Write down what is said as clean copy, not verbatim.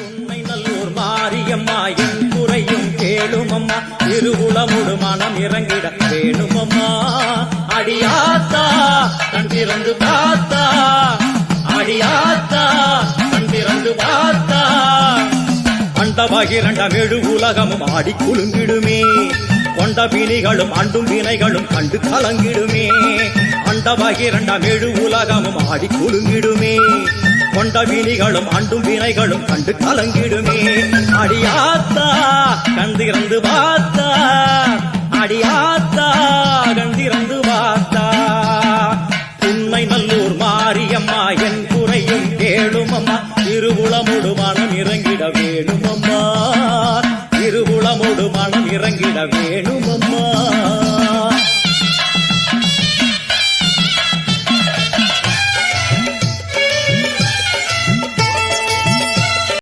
உன்னை நல்லூர் மாரியம்மா என் குறையும் கேளுமம்மா திருவுளமுடு மனம் இறங்கிட வேணுமம்மா அடியாத்தா கண் திறந்து பார்த்தா அடியாத்தா கண் திறந்து பார்த்தா அண்டபகிரண்டம் எழு உலகமும் ஆடி குலுங்கிடுமே கொண்ட பிணிகளும் அண்டும் வினைகளும் கண்டு கலங்கிடுமே அண்டபகிரண்டம் எழு உலகமும் ஆடி குலுங்கிடுமே கொண்ட வினிகளும் அண்டும் வினைகளும் கண்டு கலங்கிடுமே அடியாத்தா கண்டிறந்து பார்த்தா அடியாத்தா கண்டிறந்து பார்த்தா உன்னை நல்லூர் மாரியம்மா என் குறையும் கேளுமம்மா திருவுளமுடு மனம் இறங்கிட வேணுமம்மா திருவுளமுடு மனம் இறங்கிட வேணும்